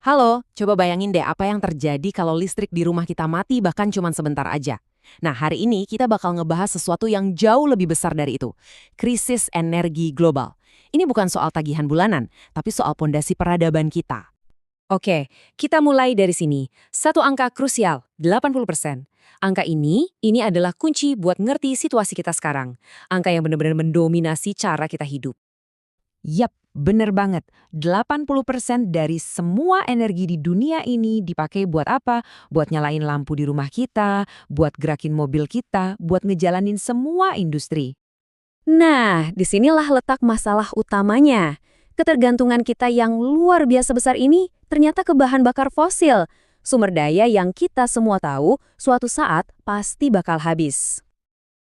Halo, coba bayangin deh apa yang terjadi kalau listrik di rumah kita mati bahkan cuma sebentar aja. Nah, hari ini kita bakal ngebahas sesuatu yang jauh lebih besar dari itu. Krisis energi global. Ini bukan soal tagihan bulanan, tapi soal pondasi peradaban kita. Oke, kita mulai dari sini. Satu angka krusial, 80%. Angka ini adalah kunci buat ngerti situasi kita sekarang. Angka yang benar-benar mendominasi cara kita hidup. Yap, bener banget. 80% dari semua energi di dunia ini dipakai buat apa? Buat nyalain lampu di rumah kita, buat gerakin mobil kita, buat ngejalanin semua industri. Nah, disinilah letak masalah utamanya. Ketergantungan kita yang luar biasa besar ini ternyata ke bahan bakar fosil. Sumber daya yang kita semua tahu suatu saat pasti bakal habis.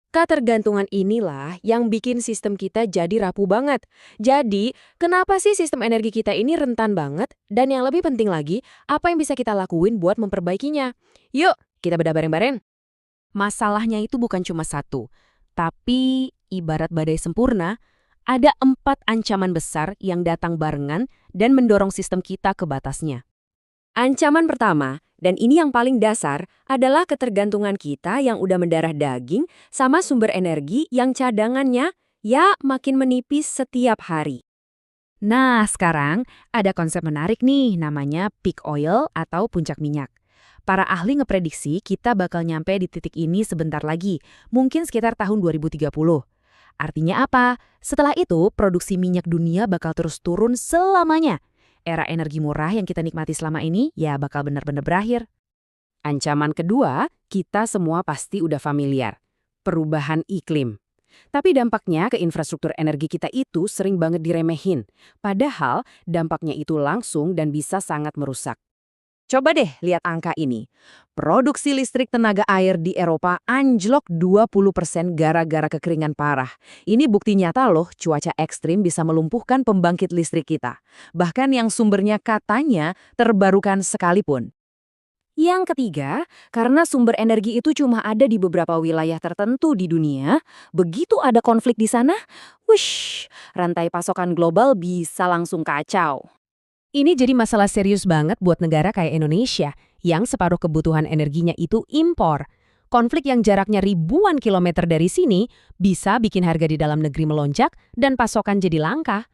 Ketergantungan inilah yang bikin sistem kita jadi rapuh banget. Jadi, kenapa sih sistem energi kita ini rentan banget? Dan yang lebih penting lagi, apa yang bisa kita lakuin buat memperbaikinya? Yuk, kita bedah bareng-bareng. Masalahnya itu bukan cuma satu, tapi ibarat badai sempurna, ada 4 ancaman besar yang datang barengan dan mendorong sistem kita ke batasnya. Ancaman pertama, dan ini yang paling dasar, adalah ketergantungan kita yang udah mendarah daging sama sumber energi yang cadangannya ya makin menipis setiap hari. Nah, sekarang ada konsep menarik nih, namanya peak oil atau puncak minyak. Para ahli ngeprediksi kita bakal nyampe di titik ini sebentar lagi, mungkin sekitar tahun 2030. Artinya apa? Setelah itu, produksi minyak dunia bakal terus turun selamanya. Era energi murah yang kita nikmati selama ini ya bakal benar-benar berakhir. Ancaman kedua, kita semua pasti udah familiar. Perubahan iklim. Tapi dampaknya ke infrastruktur energi kita itu sering banget diremehin. Padahal dampaknya itu langsung dan bisa sangat merusak. Coba deh lihat angka ini. Produksi listrik tenaga air di Eropa anjlok 20% gara-gara kekeringan parah. Ini bukti nyata loh, cuaca ekstrim bisa melumpuhkan pembangkit listrik kita. Bahkan yang sumbernya katanya terbarukan sekalipun. Yang ketiga, karena sumber energi itu cuma ada di beberapa wilayah tertentu di dunia, begitu ada konflik di sana, wush, rantai pasokan global bisa langsung kacau. Ini jadi masalah serius banget buat negara kayak Indonesia, yang separuh kebutuhan energinya itu impor. Konflik yang jaraknya ribuan kilometer dari sini bisa bikin harga di dalam negeri melonjak dan pasokan jadi langka.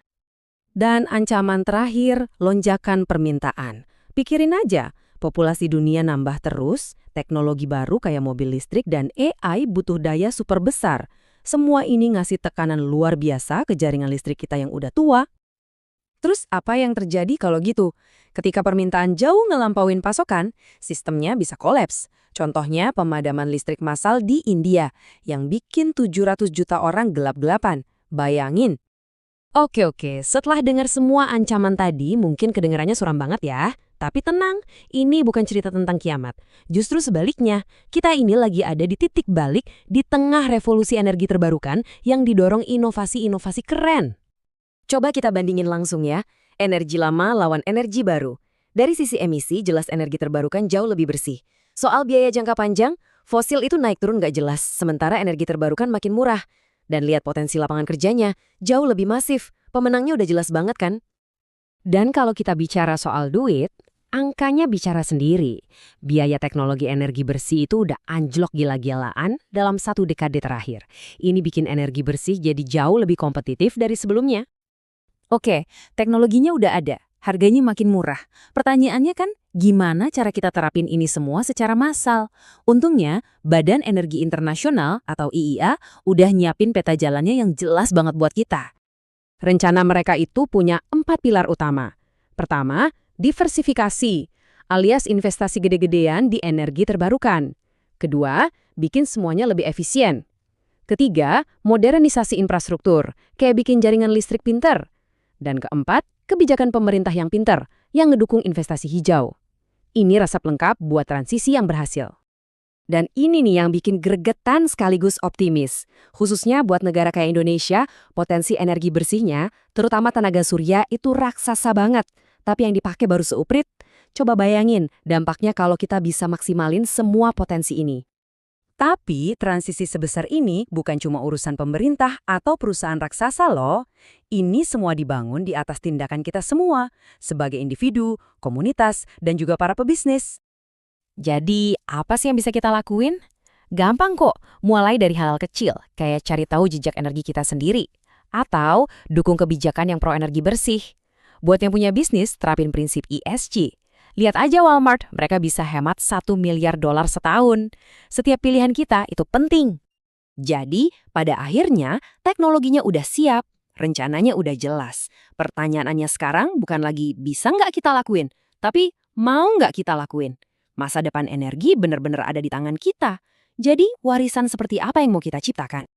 Dan ancaman terakhir, lonjakan permintaan. Pikirin aja, populasi dunia nambah terus, teknologi baru kayak mobil listrik dan AI butuh daya super besar. Semua ini ngasih tekanan luar biasa ke jaringan listrik kita yang udah tua. Terus apa yang terjadi kalau gitu? Ketika permintaan jauh ngelampauin pasokan, sistemnya bisa kolaps. Contohnya pemadaman listrik massal di India yang bikin 700 juta orang gelap-gelapan. Bayangin. Oke, setelah dengar semua ancaman tadi mungkin kedengarannya suram banget ya. Tapi tenang, ini bukan cerita tentang kiamat. Justru sebaliknya, kita ini lagi ada di titik balik di tengah revolusi energi terbarukan yang didorong inovasi-inovasi keren. Coba kita bandingin langsung ya, energi lama lawan energi baru. Dari sisi emisi, jelas energi terbarukan jauh lebih bersih. Soal biaya jangka panjang, fosil itu naik turun nggak jelas, sementara energi terbarukan makin murah. Dan lihat potensi lapangan kerjanya, jauh lebih masif. Pemenangnya udah jelas banget kan? Dan kalau kita bicara soal duit, angkanya bicara sendiri. Biaya teknologi energi bersih itu udah anjlok gila-gilaan dalam 1 dekade terakhir. Ini bikin energi bersih jadi jauh lebih kompetitif dari sebelumnya. Oke, teknologinya udah ada, harganya makin murah. Pertanyaannya kan, gimana cara kita terapin ini semua secara massal? Untungnya, Badan Energi Internasional atau IEA udah nyiapin peta jalannya yang jelas banget buat kita. Rencana mereka itu punya 4 pilar utama. Pertama, diversifikasi, alias investasi gede-gedean di energi terbarukan. Kedua, bikin semuanya lebih efisien. Ketiga, modernisasi infrastruktur, kayak bikin jaringan listrik pinter. Dan keempat, kebijakan pemerintah yang pinter, yang ngedukung investasi hijau. Ini resep lengkap buat transisi yang berhasil. Dan ini nih yang bikin gregetan sekaligus optimis. Khususnya buat negara kayak Indonesia, potensi energi bersihnya, terutama tenaga surya, itu raksasa banget. Tapi yang dipakai baru seuprit. Coba bayangin dampaknya kalau kita bisa maksimalin semua potensi ini. Tapi transisi sebesar ini bukan cuma urusan pemerintah atau perusahaan raksasa loh. Ini semua dibangun di atas tindakan kita semua, sebagai individu, komunitas, dan juga para pebisnis. Jadi, apa sih yang bisa kita lakuin? Gampang kok, mulai dari hal-hal kecil, kayak cari tahu jejak energi kita sendiri. Atau dukung kebijakan yang pro-energi bersih. Buat yang punya bisnis, terapin prinsip ESG. Lihat aja Walmart, mereka bisa hemat $1 miliar setahun. Setiap pilihan kita itu penting. Jadi, pada akhirnya, teknologinya udah siap, rencananya udah jelas. Pertanyaannya sekarang bukan lagi bisa nggak kita lakuin, tapi mau nggak kita lakuin. Masa depan energi benar-benar ada di tangan kita. Jadi, warisan seperti apa yang mau kita ciptakan?